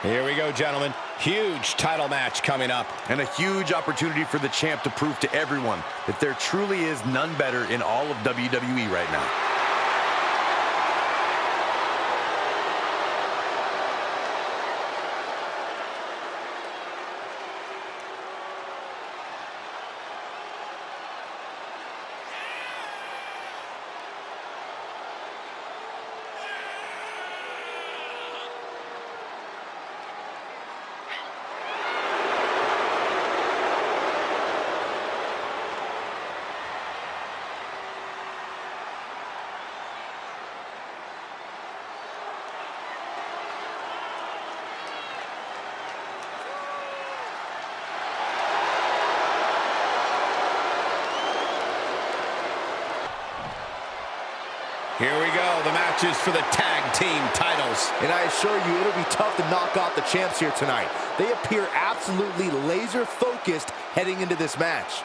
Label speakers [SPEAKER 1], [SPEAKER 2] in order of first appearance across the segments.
[SPEAKER 1] Here we go, gentlemen. Huge title match coming up.
[SPEAKER 2] And a huge opportunity for the champ to prove to everyone that there truly is none better in all of WWE right now.
[SPEAKER 1] Here we go, the matches for the tag team titles.
[SPEAKER 3] And I assure you, it'll be tough to knock out the champs here tonight. They appear absolutely laser focused heading into this match.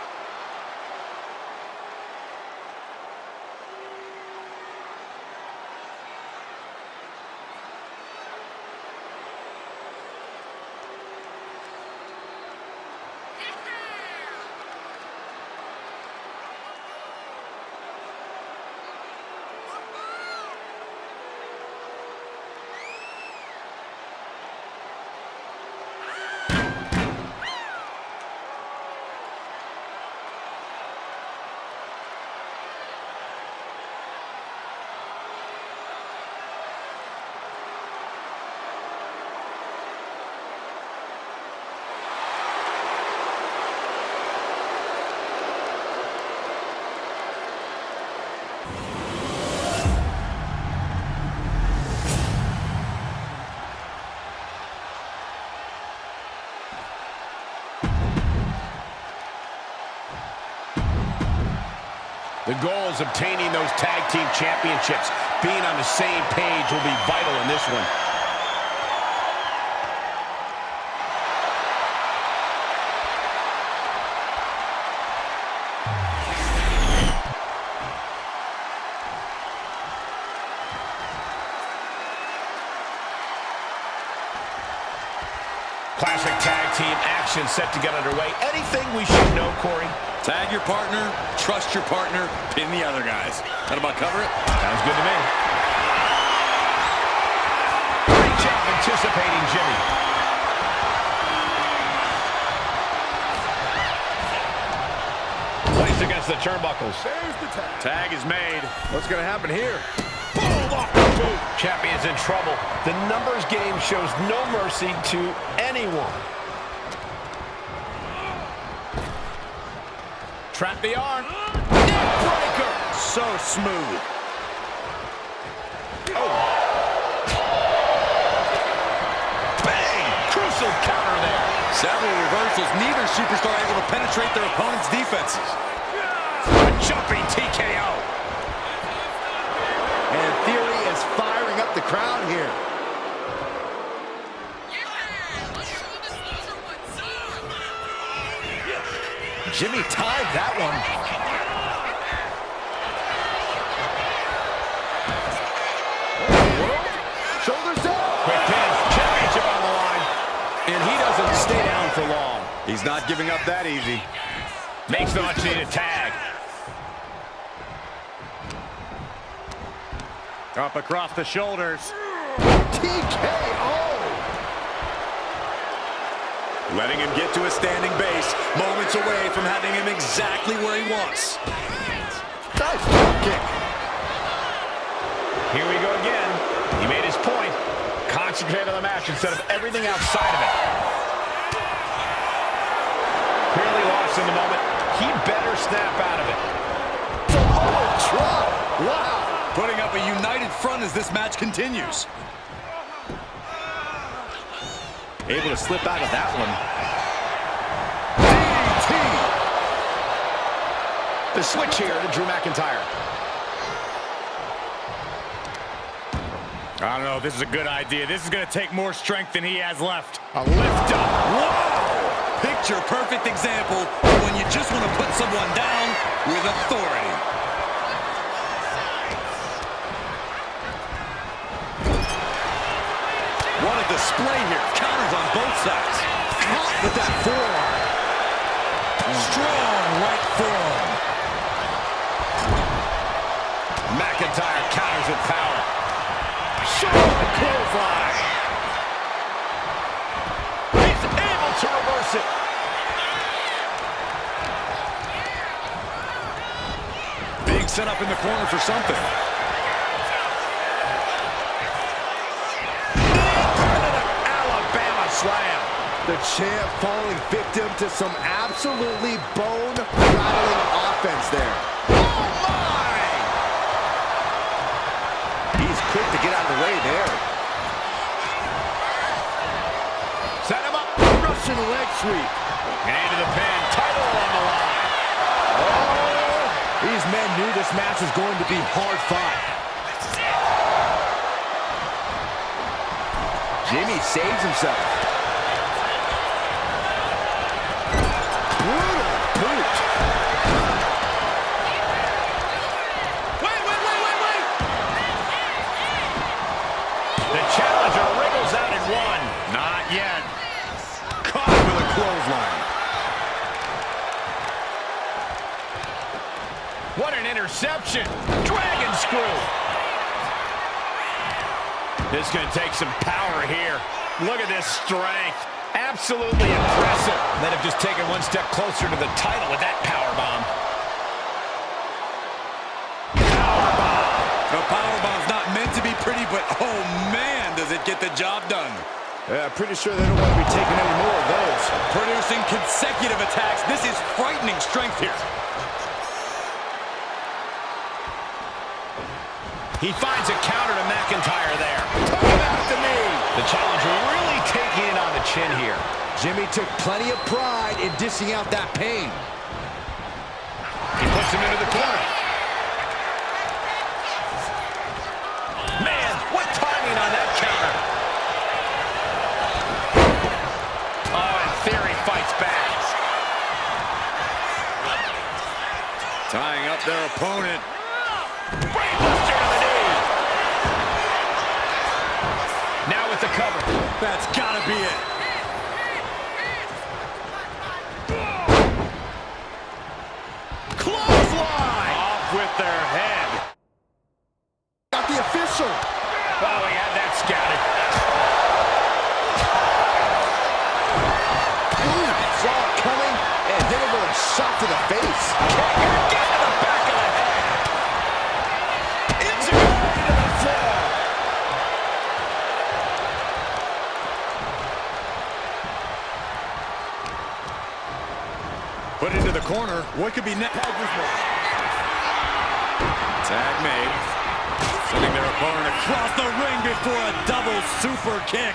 [SPEAKER 1] The goal is obtaining those tag team championships. Being on the same page will be vital in this one. Classic tag team action set to get underway. Anything we should know, Corey?
[SPEAKER 2] Tag your partner, trust your partner, pin the other guys. That about cover it?
[SPEAKER 1] Sounds good to me. Great job anticipating Jimmy. Placed against the turnbuckles.
[SPEAKER 3] There's the tag.
[SPEAKER 2] Tag is made. What's going to happen here?
[SPEAKER 1] Boom, off the boot. Champion's in trouble. The numbers game shows no mercy to anyone. Trap the arm. Neck breaker.
[SPEAKER 2] So smooth.
[SPEAKER 1] Oh. Bang. Crucial counter there.
[SPEAKER 2] Several reversals. Neither superstar able to penetrate their opponent's defenses.
[SPEAKER 1] A jumping TKO.
[SPEAKER 3] And Theory is firing up the crowd here. Jimmy timed that one. Shoulders down.
[SPEAKER 1] Quick pin. Championship on the line. And he doesn't stay down for long.
[SPEAKER 2] He's not giving up that easy.
[SPEAKER 1] Makes the much needed tag.
[SPEAKER 2] Up across the shoulders.
[SPEAKER 3] TKO.
[SPEAKER 2] Letting him get to a standing base, moments away from having him exactly where he wants.
[SPEAKER 3] Nice kick.
[SPEAKER 1] Here we go again. He made his point. Concentrate on the match instead of everything outside of it. Clearly lost in the moment. He better snap out of it.
[SPEAKER 3] Samoa drop. Wow.
[SPEAKER 2] Putting up a united front as this match continues. Able to slip out of that one.
[SPEAKER 3] DDT.
[SPEAKER 1] The switch here to Drew McIntyre.
[SPEAKER 2] I don't know if this is a good idea. This is going to take more strength than he has left.
[SPEAKER 1] A lift up.
[SPEAKER 2] Whoa! Picture perfect example of when you just want to put someone down with authority. What a display here.
[SPEAKER 4] sides. Caught with that forearm. Strong right forearm.
[SPEAKER 1] McIntyre counters with power. Short clothesline. He's able to reverse it.
[SPEAKER 4] Being set up in the corner for something.
[SPEAKER 1] Alabama slam.
[SPEAKER 3] The champ falling victim to some absolutely bone-rattling offense there.
[SPEAKER 1] Oh my!
[SPEAKER 3] He's quick to get out of the way there.
[SPEAKER 1] Set him up.
[SPEAKER 3] Russian leg sweep.
[SPEAKER 1] And into the pin. Title on the line.
[SPEAKER 3] Oh! These men knew this match was going to be hard fought. Jimmy saves himself. Brutal boot.
[SPEAKER 1] Wait. The challenger wriggles out in one.
[SPEAKER 4] Not yet. Caught with a clothesline.
[SPEAKER 1] What an interception. Dragon screw. This is going to take some power here. Look at this strength. Absolutely impressive. Might have just taken one step closer to the title with that powerbomb.
[SPEAKER 4] The powerbomb's not meant to be pretty, but oh man, does it get the job done.
[SPEAKER 3] Yeah, pretty sure they don't want to be taking any more of those.
[SPEAKER 4] Producing consecutive attacks. This is frightening strength here.
[SPEAKER 1] He finds a counter to McIntyre there. Talk about the knee. The challenger really taking it on the chin here.
[SPEAKER 3] Jimmy took plenty of pride in dishing out that pain.
[SPEAKER 1] He puts him into the corner. Man, what timing on that counter. Oh, and Theory fights back.
[SPEAKER 4] Tying up their opponent.
[SPEAKER 1] Brainbuster to the knee. Now with the cover.
[SPEAKER 4] That's gotta be it.
[SPEAKER 1] Clothesline. Off with their head.
[SPEAKER 3] Got the official.
[SPEAKER 1] Oh, he had that scouted.
[SPEAKER 3] Saw it coming and hit him with a shot to the face.
[SPEAKER 1] Get to the back of the head. Into the floor.
[SPEAKER 4] Put into the corner. What could be next? Tag made. Sending their opponent across the ring before a double super kick.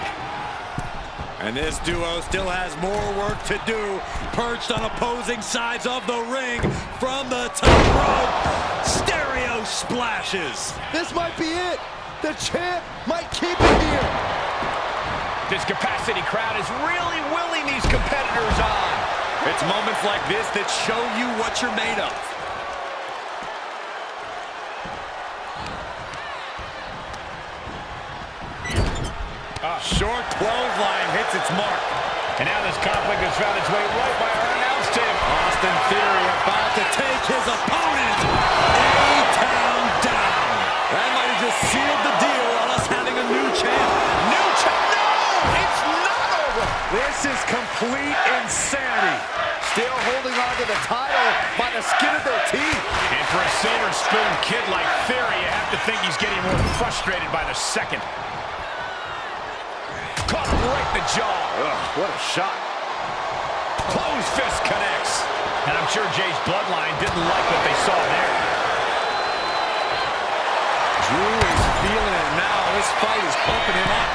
[SPEAKER 4] And this duo still has more work to do. Perched on opposing sides of the ring from the top rope. Stereo splashes.
[SPEAKER 3] This might be it. The champ might keep it here.
[SPEAKER 1] This capacity crowd is really willing these competitors on.
[SPEAKER 4] It's moments like this that show you what you're made of. Short clothesline hits its mark.
[SPEAKER 1] And now this conflict has found its way right by our announce table.
[SPEAKER 4] Austin Theory about to take his opponent A-Town down. That might have just sealed the deal on us having a new champ.
[SPEAKER 1] New champ? No! It's not over!
[SPEAKER 4] This is complete insanity.
[SPEAKER 3] Still holding on to the title by the skin of their teeth.
[SPEAKER 1] And for a silver spoon kid like Theory, you have to think he's getting more frustrated by the second. Caught him right in the jaw.
[SPEAKER 3] Ugh, what a shot.
[SPEAKER 1] Closed fist connects. And I'm sure Jay's bloodline didn't like what they saw there.
[SPEAKER 4] Drew is feeling it now. This fight is pumping him up.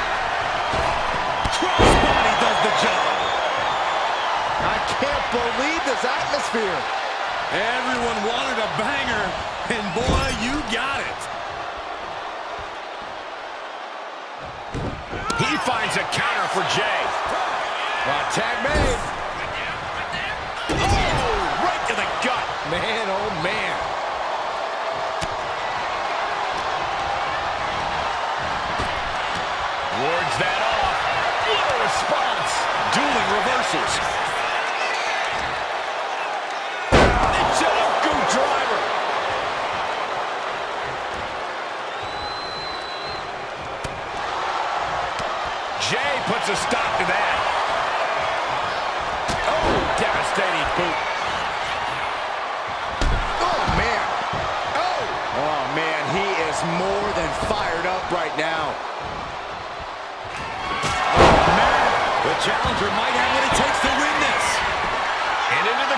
[SPEAKER 4] Crossbody does the job.
[SPEAKER 3] I can't believe this atmosphere.
[SPEAKER 4] Everyone wanted a banger, and boy, you got it.
[SPEAKER 1] He finds a counter for Jay.
[SPEAKER 3] Tag made.
[SPEAKER 1] Oh, right to the gut.
[SPEAKER 3] Man, oh man.
[SPEAKER 1] Wards that off. What a response.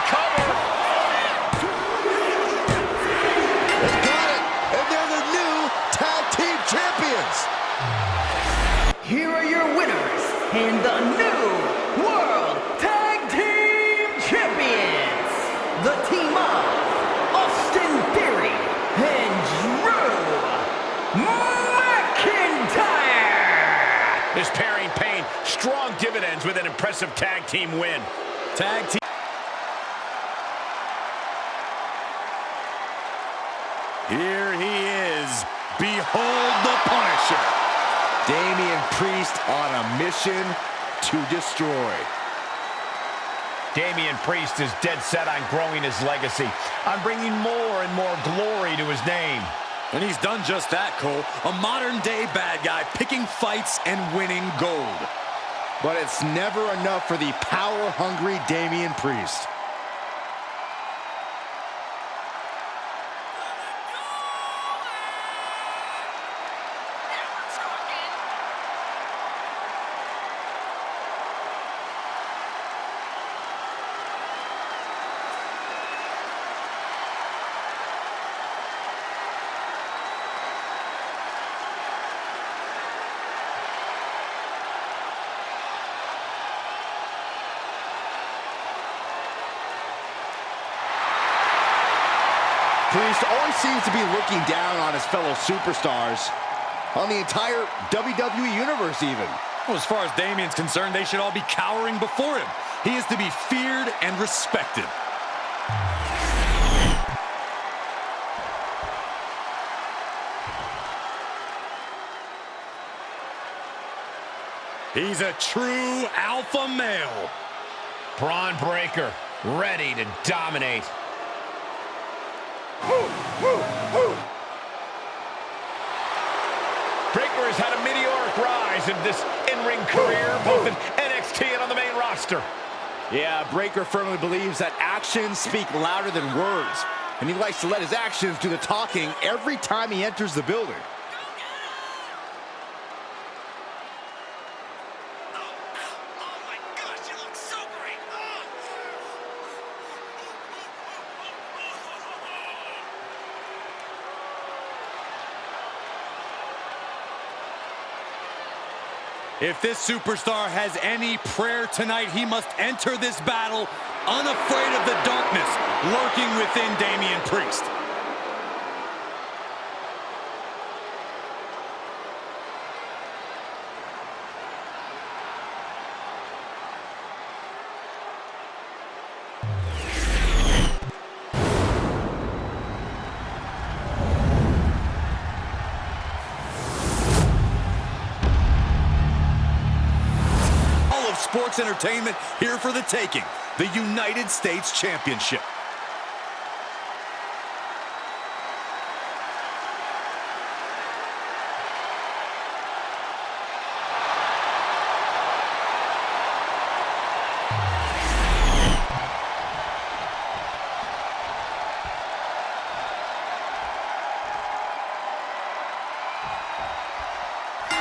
[SPEAKER 1] the cover.
[SPEAKER 3] They got it, and they're the new tag team champions.
[SPEAKER 5] Here are your winners and the new World Tag Team Champions, the team of Austin Theory and Drew McIntyre.
[SPEAKER 1] This pairing paying strong dividends with an impressive tag team win.
[SPEAKER 4] Tag team. Here he is. Behold the Punisher.
[SPEAKER 3] Damian Priest on a mission to destroy.
[SPEAKER 1] Damian Priest is dead set on growing his legacy, on bringing more and more glory to his name.
[SPEAKER 4] And he's done just that, Cole. A modern-day bad guy picking fights and winning gold.
[SPEAKER 3] But it's never enough for the power-hungry Damian Priest. Priest always seems to be looking down on his fellow superstars, on the entire WWE Universe even.
[SPEAKER 4] Well, as far as Damian's concerned, they should all be cowering before him. He is to be feared and respected. He's a true alpha male.
[SPEAKER 1] Braun Breaker, ready to dominate. Breaker has had a meteoric rise in this in-ring career, both in NXT and on the main roster.
[SPEAKER 3] Yeah, Breaker firmly believes that actions speak louder than words, and he likes to let his actions do the talking every time he enters the building.
[SPEAKER 4] If this superstar has any prayer tonight, he must enter this battle unafraid of the darkness lurking within Damian Priest. Sports entertainment here for the taking, the United States Championship.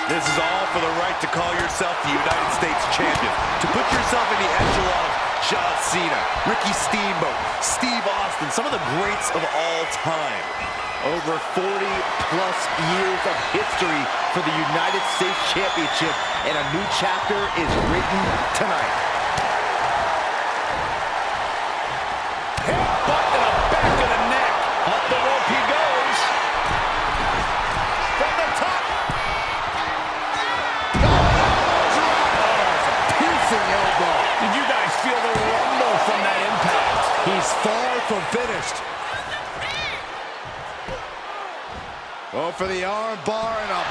[SPEAKER 4] This is all for the right to call yourself the United States Champion, to put yourself in the echelon of John Cena, Ricky Steamboat, Steve Austin, some of the greats of all time.
[SPEAKER 3] Over 40-plus years of history for the United States Championship, and a new chapter is written tonight.
[SPEAKER 1] Headbutt to the back of the neck. Up the rope he goes. From the top.
[SPEAKER 3] Elbow.
[SPEAKER 1] Did you guys feel the rumble from that impact?
[SPEAKER 3] He's far from finished. Go for the arm bar and a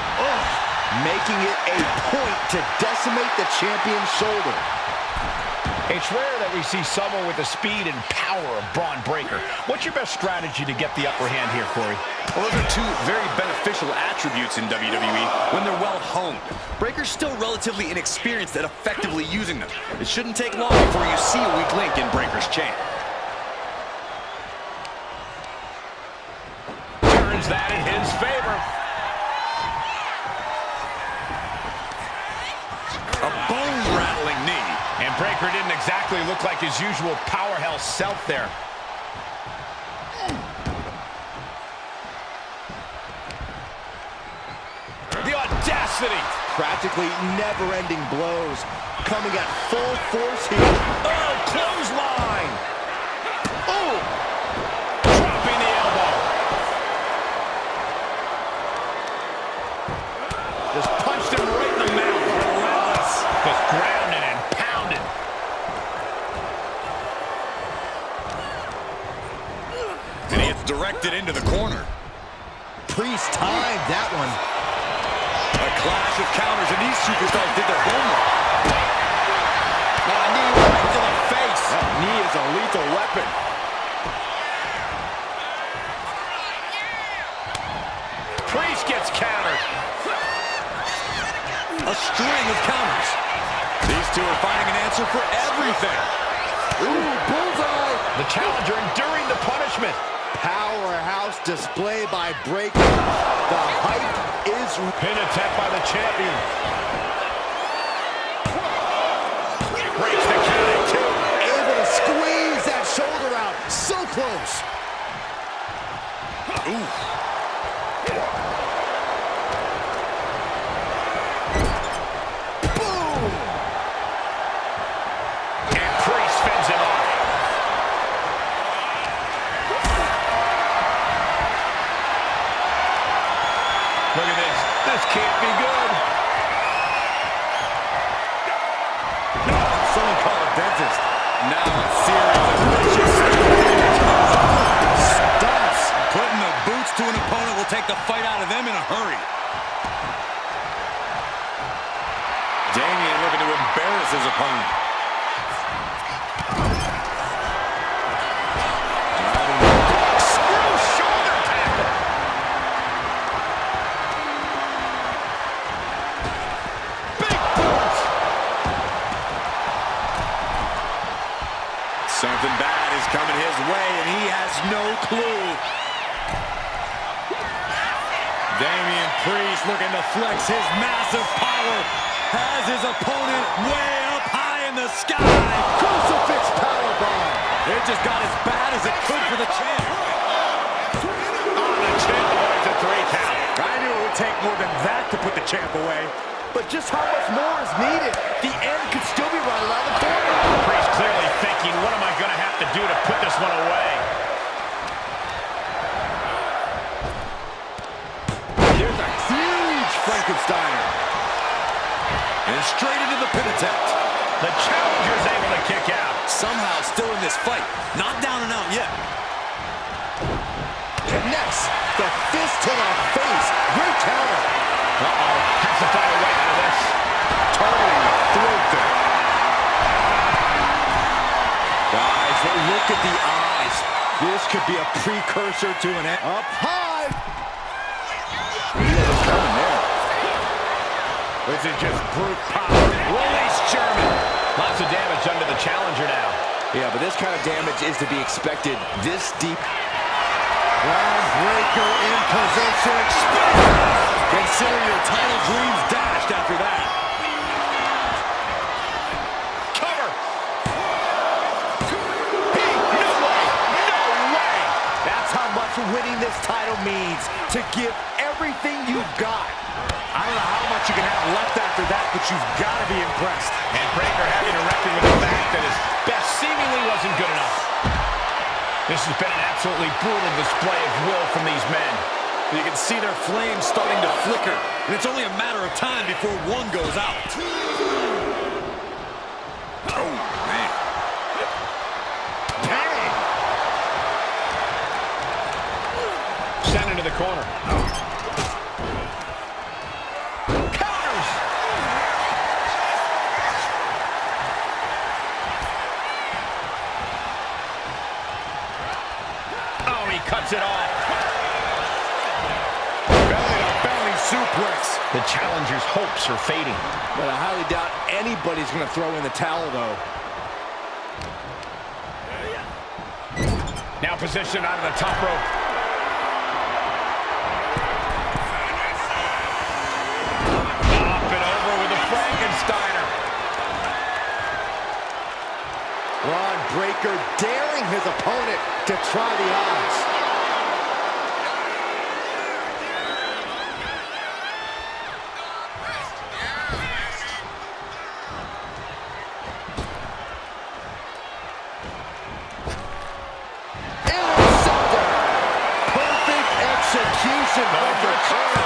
[SPEAKER 3] making it a point to decimate the champion's shoulder.
[SPEAKER 1] It's rare that we see someone with the speed and power of Braun Breaker. What's your best strategy to get the upper hand here, Corey?
[SPEAKER 2] Well, those are two very beneficial attributes in WWE when they're well honed. Breaker's still relatively inexperienced at effectively using them. It shouldn't take long before you see a weak link in Breaker's chain.
[SPEAKER 1] Turns that in his favor.
[SPEAKER 4] A bone-rattling knee.
[SPEAKER 1] And Breaker Breaker didn't exactly look like his usual powerhouse self there. The audacity!
[SPEAKER 3] Practically never-ending blows coming at full force here.
[SPEAKER 1] Oh, clothesline! Oh! Dropping the elbow.
[SPEAKER 3] Just punched him right in the mouth.
[SPEAKER 1] Relentless. Just grounded and pounded.
[SPEAKER 4] And he gets directed into the corner.
[SPEAKER 3] Priest timed that one.
[SPEAKER 4] A clash of counters, and these superstars did their homework.
[SPEAKER 1] Knee right to the face.
[SPEAKER 3] That knee is a lethal weapon.
[SPEAKER 1] Priest gets countered.
[SPEAKER 4] A string of counters. These two are finding an answer for everything.
[SPEAKER 3] Ooh, bullseye.
[SPEAKER 1] The challenger enduring the punishment.
[SPEAKER 3] Powerhouse display by Breaker. The hype is...
[SPEAKER 1] Pin attempt by the champion. Breaks the count at 2.
[SPEAKER 3] Able to squeeze that shoulder out. So close.
[SPEAKER 4] Ooh.
[SPEAKER 3] Boom.
[SPEAKER 1] And Priest fends him off. Look at this. This can't be good.
[SPEAKER 4] Someone call a dentist. Now a series of vicious stunts. Putting the boots to an opponent will take the fight out of them in a hurry. Damian looking to embarrass his opponent.
[SPEAKER 1] Screw shoulder tackle. Big boots.
[SPEAKER 4] Something bad is coming his way, and he has no clue. Damian Priest looking to flex his massive power. Has his opponent way up high in the sky.
[SPEAKER 3] Crucifix powerbomb.
[SPEAKER 4] It just got as bad as it could for the champ.
[SPEAKER 1] On the chin, avoids a 3 count.
[SPEAKER 4] I knew it would take more than that to put the champ away.
[SPEAKER 3] But just how much more is needed? The end could still be right around the corner.
[SPEAKER 1] Priest clearly thinking, what am I going to have to do to put this one away?
[SPEAKER 3] Here's a huge Frankensteiner.
[SPEAKER 4] And straight into the pin attempt.
[SPEAKER 1] The challenger's able to kick out.
[SPEAKER 4] Somehow still in this fight. Not down and out yet.
[SPEAKER 3] Connects the fist to the face. Great counter.
[SPEAKER 1] Uh-oh. Has to find a way out of this.
[SPEAKER 4] Targeting the throat there.
[SPEAKER 3] Guys, look at the eyes. This could be a precursor to an end. Up high. He's coming there.
[SPEAKER 1] This is just brute power. Release German. Lots of damage under the challenger now.
[SPEAKER 3] Yeah, but this kind of damage is to be expected this deep. Groundbreaker in position.
[SPEAKER 4] Consider your title dreams dashed after that.
[SPEAKER 1] Cover. No way. No way.
[SPEAKER 3] That's how much winning this title means. To give everything you've got.
[SPEAKER 4] I don't know how much you can have left after that, but you've got to be impressed.
[SPEAKER 1] And Breaker having to reckon with the fact that his best seemingly wasn't good enough. This has been an absolutely brutal display of will from these men.
[SPEAKER 4] You can see their flames starting to flicker, and it's only a matter of time before one goes out. Oh, man.
[SPEAKER 1] Dang! Sent into the corner. Counters! Oh, he cuts it off.
[SPEAKER 4] Belly-to-belly suplex.
[SPEAKER 1] The challenger's hopes are fading.
[SPEAKER 3] But I highly doubt anybody's going to throw in the towel, though.
[SPEAKER 1] Now positioned out of the top rope. Up and over with a Frankensteiner.
[SPEAKER 3] Braun Breaker daring his opponent to try the odds. Interceptor! Perfect execution by the champ.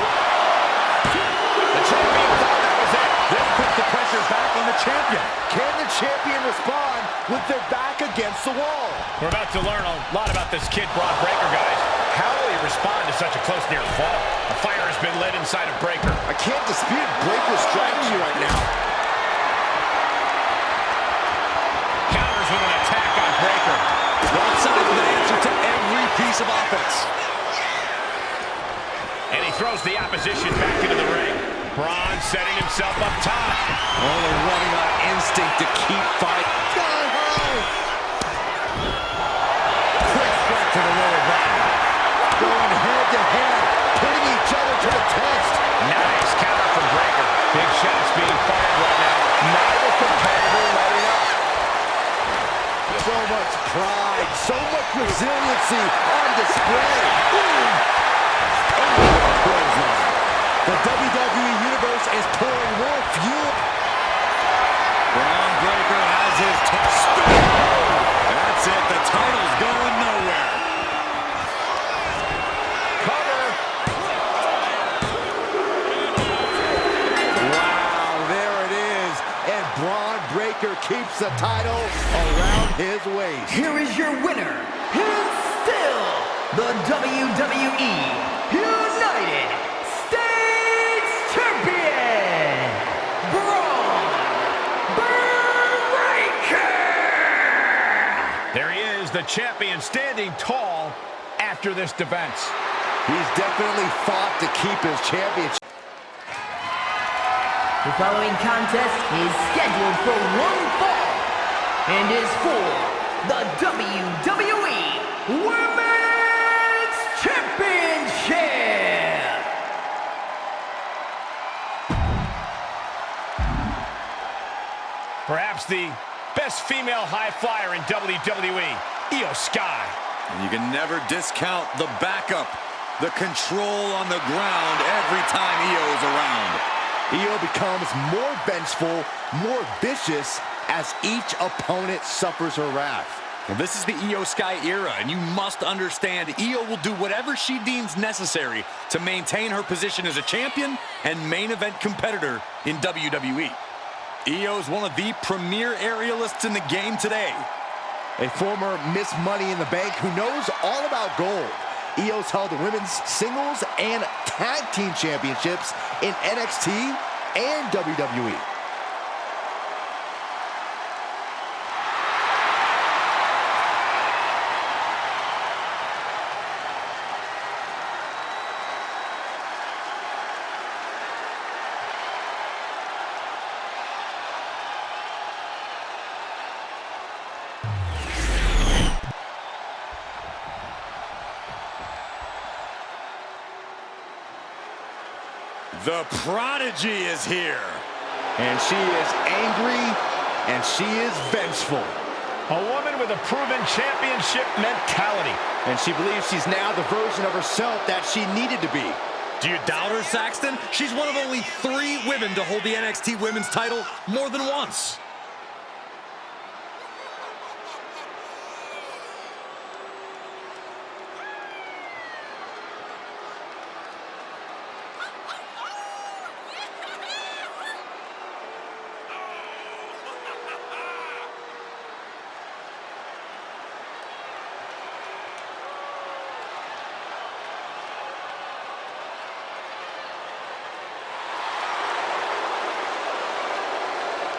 [SPEAKER 1] The champion thought that was it.
[SPEAKER 4] This puts the pressure back on the champion.
[SPEAKER 3] Can the champion respond with their back against the wall?
[SPEAKER 1] We're about to learn a lot about this kid, Braun Breaker, guys. How will he respond to such a close near fall? A fire has been lit inside of Breaker.
[SPEAKER 3] I can't dispute Breaker's strategy right now.
[SPEAKER 1] Counters with an attack on Breaker.
[SPEAKER 2] Both sides with an answer to every piece of offense.
[SPEAKER 1] And he throws the opposition back into the ring. Braun setting himself up top.
[SPEAKER 3] Oh, they're running on instinct to keep fighting.
[SPEAKER 4] Quick strike to the lower back.
[SPEAKER 3] Going head to head, putting each other to the test.
[SPEAKER 1] Nice counter from Breaker. Big shots being fired right now.
[SPEAKER 3] Neither competitor letting up. So much pride, so much resiliency on display. The WWE Universe is pouring more fuel.
[SPEAKER 4] Braun Breaker has his touch. That's it. The title's going nowhere.
[SPEAKER 1] Cover.
[SPEAKER 3] Wow, there it is. And Braun Breaker keeps the title around his waist.
[SPEAKER 5] Here is your winner, and still the WWE United States Champion, Braun Breaker!
[SPEAKER 1] There he is, the champion, standing tall after this defense.
[SPEAKER 3] He's definitely fought to keep his championship.
[SPEAKER 5] The following contest is scheduled for one fall and is for the WWE Women's Championship.
[SPEAKER 1] Perhaps the best female high flyer in WWE, Io Sky.
[SPEAKER 4] And you can never discount the backup, the control on the ground every time Io's around.
[SPEAKER 3] Io becomes more vengeful, more vicious as each opponent suffers her wrath.
[SPEAKER 2] Well, this is the Io Sky era, and you must understand Io will do whatever she deems necessary to maintain her position as a champion and main event competitor in WWE. Io is one of the premier aerialists in the game today.
[SPEAKER 3] A former Miss Money in the Bank who knows all about gold. Io's held the women's singles and tag team championships in NXT and WWE.
[SPEAKER 4] The prodigy is here.
[SPEAKER 3] And she is angry, and she is vengeful.
[SPEAKER 1] A woman with a proven championship mentality.
[SPEAKER 3] And she believes she's now the version of herself that she needed to be.
[SPEAKER 2] Do you doubt her, Saxton? She's one of only 3 women to hold the NXT Women's title more than once.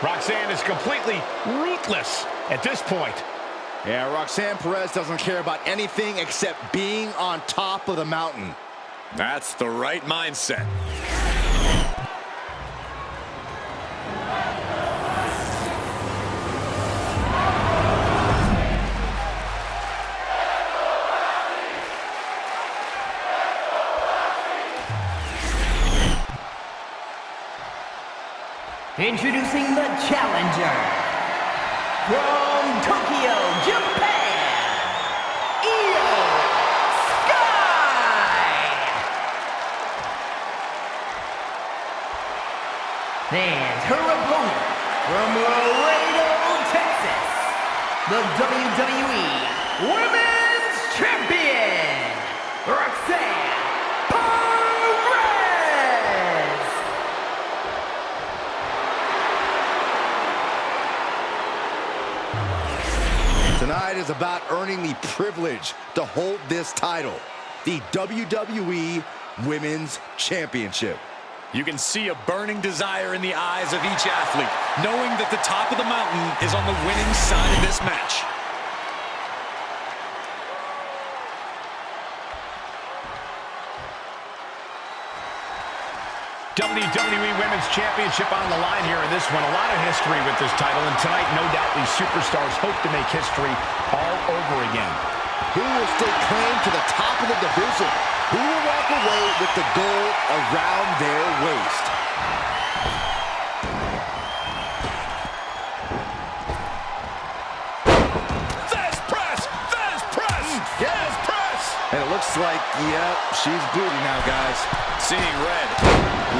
[SPEAKER 1] Roxanne is completely ruthless at this point.
[SPEAKER 3] Yeah, Roxanne Perez doesn't care about anything except being on top of the mountain.
[SPEAKER 4] That's the right mindset.
[SPEAKER 5] Introducing the challenger from Tokyo, the WWE Women's Champion, Roxanne Perez.
[SPEAKER 3] Tonight is about earning the privilege to hold this title, the WWE Women's Championship.
[SPEAKER 2] You can see a burning desire in the eyes of each athlete, knowing that the top of the mountain is on the winning side of this match.
[SPEAKER 1] WWE Women's Championship on the line here in this one. A lot of history with this title, and tonight, no doubt, these superstars hope to make history all over again.
[SPEAKER 3] Who will stake claim to the top of the division? Who will walk away with the gold around their waist?
[SPEAKER 1] Fast press! Fast press! Fast press!
[SPEAKER 3] And it looks like, yep, she's booty now, guys.
[SPEAKER 2] Seeing red,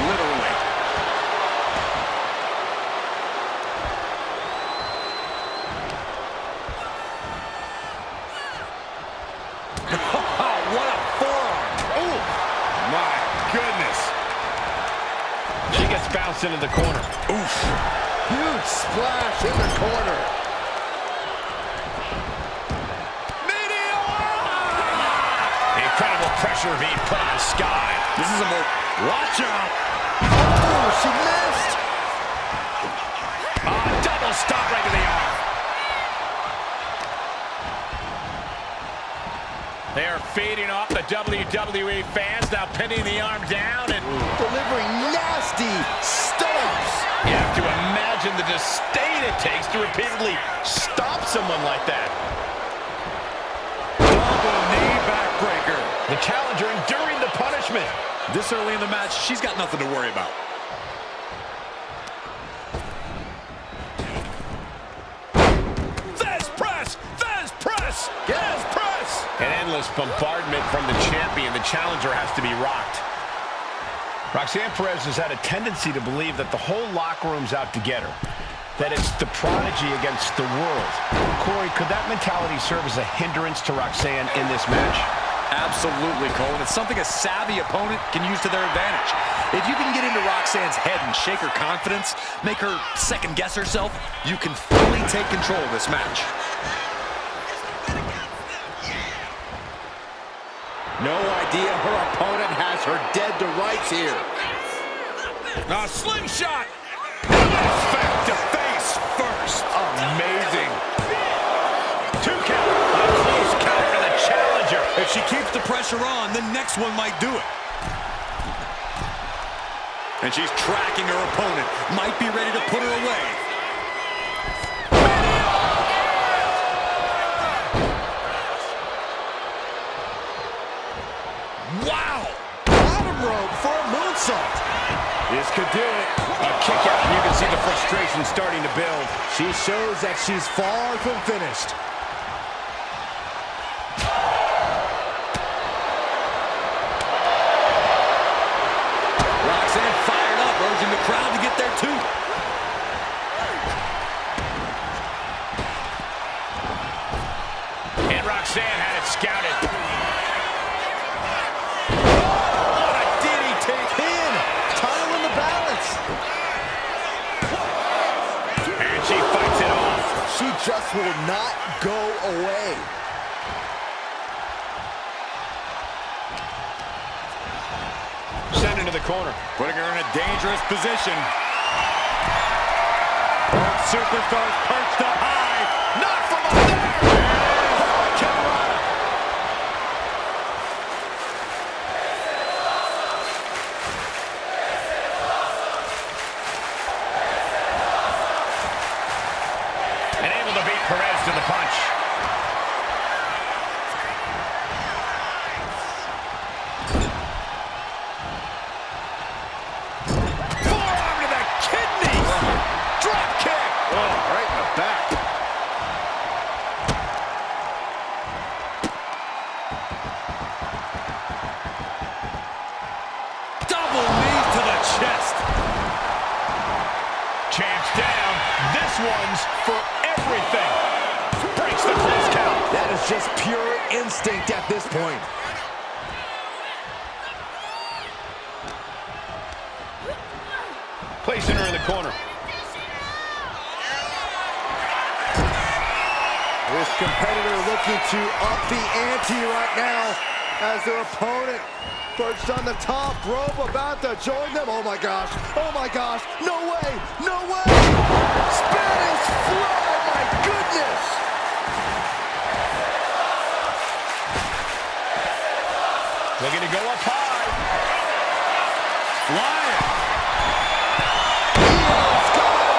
[SPEAKER 2] literally.
[SPEAKER 1] What a forearm! Oh, my goodness! She gets bounced into the corner.
[SPEAKER 2] Oof.
[SPEAKER 3] Huge splash in the corner.
[SPEAKER 1] Incredible pressure being put on Sky.
[SPEAKER 2] This is a more... Watch out!
[SPEAKER 3] Oh, she missed.
[SPEAKER 1] Double stop right to the arm. They are feeding off the WWE fans, now pinning the arm down and
[SPEAKER 3] Delivering nasty stomps.
[SPEAKER 1] you have to imagine the disdain it takes to repeatedly stop someone like that.
[SPEAKER 2] Double knee backbreaker.
[SPEAKER 1] The challenger enduring the punishment.
[SPEAKER 2] This early in the match, she's got nothing to worry about.
[SPEAKER 1] Fast press! Fast press! Fast press! An endless bombardment from the champion. The challenger has to be rocked. Roxanne Perez has had a tendency to believe that the whole locker room's out to get her. That it's the prodigy against the world. Corey, could that mentality serve as a hindrance to Roxanne in this match?
[SPEAKER 2] Absolutely, Cole. And it's something a savvy opponent can use to their advantage. If you can get into Roxanne's head and shake her confidence, make her second-guess herself, you can fully take control of this match.
[SPEAKER 3] No idea her opponent has her dead to rights here.
[SPEAKER 1] A slingshot! Effect to face first. Amazing. 2 count. A close count for the challenger.
[SPEAKER 2] If she keeps the pressure on, the next one might do it. And she's tracking her opponent. Might be ready to put her away.
[SPEAKER 1] Wow!
[SPEAKER 3] Bottom rope for a moonsault.
[SPEAKER 1] This could do it. A kick out, and you can see the frustration starting to build.
[SPEAKER 3] She shows that she's far from finished.
[SPEAKER 2] Roxanne fired up, urging the crowd to get there too.
[SPEAKER 1] And Roxanne had it scouted.
[SPEAKER 3] What a DDT pin. Title in the balance.
[SPEAKER 1] And she fights it off.
[SPEAKER 3] She just will not go away.
[SPEAKER 1] Sent into the corner.
[SPEAKER 2] Putting her in a dangerous position. Both superstars perched up high.
[SPEAKER 1] Not from up there! Carolina. And able to beat Perez to the punch. Forearm to the kidneys. Drop kick.
[SPEAKER 3] Oh, right in the back.
[SPEAKER 2] Double knee to the chest.
[SPEAKER 1] Champs down. This one's for everything.
[SPEAKER 3] is just pure instinct at this point.
[SPEAKER 1] Placing her in the corner.
[SPEAKER 3] This competitor looking to up the ante right now as their opponent perched on the top rope about to join them. Oh my gosh, no way, no way! Spanish fly, my goodness!
[SPEAKER 1] Looking to go up high.
[SPEAKER 2] Flying.
[SPEAKER 3] Io's got it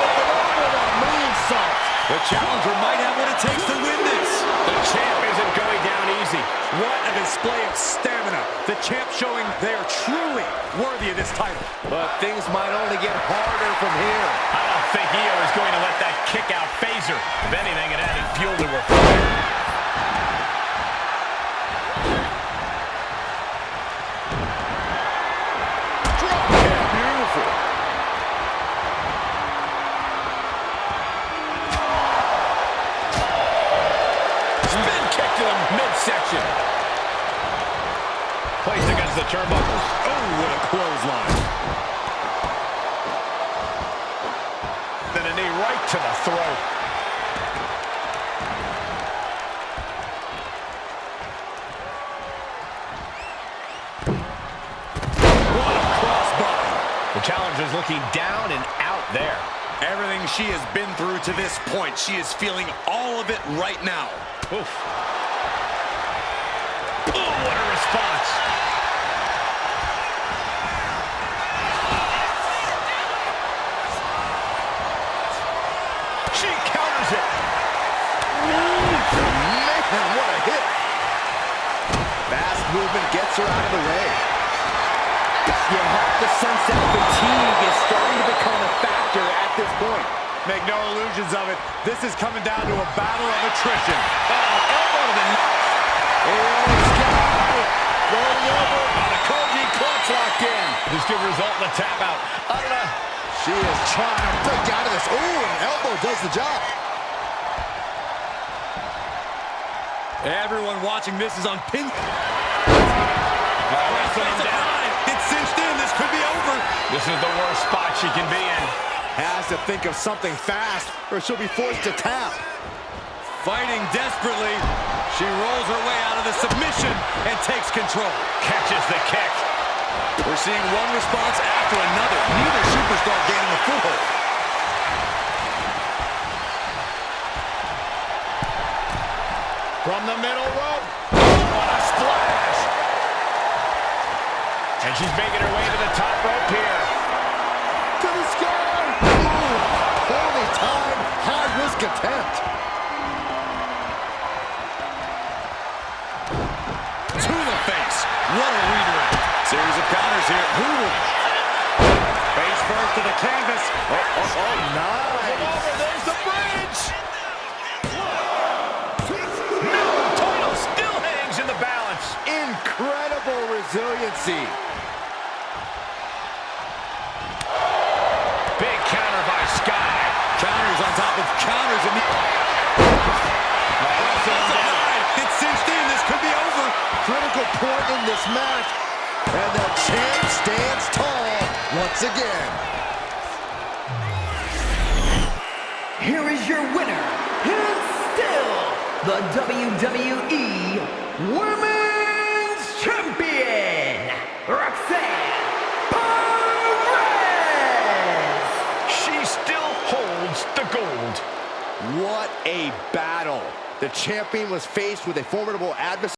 [SPEAKER 3] with an moonsault.
[SPEAKER 2] The challenger might have what it takes to win this.
[SPEAKER 1] The champ isn't going down easy.
[SPEAKER 4] What a display of stamina. The champ showing they are truly worthy of this title.
[SPEAKER 3] But things might only get harder from here.
[SPEAKER 1] I don't think Io is going to let that kick out phase her. If anything, it added fuel to her fire. Midsection. Placed against the turnbuckles.
[SPEAKER 4] Oh, what a clothesline.
[SPEAKER 1] Then a knee right to the throat.
[SPEAKER 4] What a crossbody.
[SPEAKER 1] The challenger's looking down and out there.
[SPEAKER 2] Everything she has been through to this point, she is feeling all of it right now.
[SPEAKER 1] Oof. Oh, what a response. She counters it.
[SPEAKER 3] Man, what a hit. Fast movement gets her out of the way. You have to sense that fatigue is starting to become a factor at this point.
[SPEAKER 4] Make no illusions of it. This is coming down to a battle of attrition.
[SPEAKER 1] Elbow to the neck.
[SPEAKER 3] Rolling over.
[SPEAKER 1] The Koji clutch locked in. This could result in a tap out.
[SPEAKER 3] She is trying to break out of this. Ooh, an elbow does the job.
[SPEAKER 4] Everyone watching this is on pin.
[SPEAKER 2] It's cinched in. This could be over.
[SPEAKER 1] This is the worst spot she can be in.
[SPEAKER 3] Has to think of something fast or she'll be forced to tap.
[SPEAKER 2] Fighting desperately. She rolls her way out of the submission and takes control.
[SPEAKER 1] Catches the kick.
[SPEAKER 2] We're seeing one response after another. Neither superstar gaining a foothold.
[SPEAKER 1] From the middle rope. What a splash. And she's making her way to the top rope here.
[SPEAKER 3] To the sky. Ooh, poorly timed, high-risk attempt.
[SPEAKER 2] To the face. What a redirect. Series of counters here.
[SPEAKER 4] Face first to the canvas.
[SPEAKER 3] Nice.
[SPEAKER 1] There's the bridge. No, title still hangs in the balance.
[SPEAKER 3] Incredible resiliency.
[SPEAKER 1] Big counter by Sky.
[SPEAKER 2] Counters on top of counters. It's cinched in. This could be over.
[SPEAKER 3] Critical point in this match. And the champ stands tall once again.
[SPEAKER 5] Here is your winner, and still the WWE Women's Champion, Roxanne Perez!
[SPEAKER 1] She still holds the gold.
[SPEAKER 3] What a battle. The champion was faced with a formidable adversary.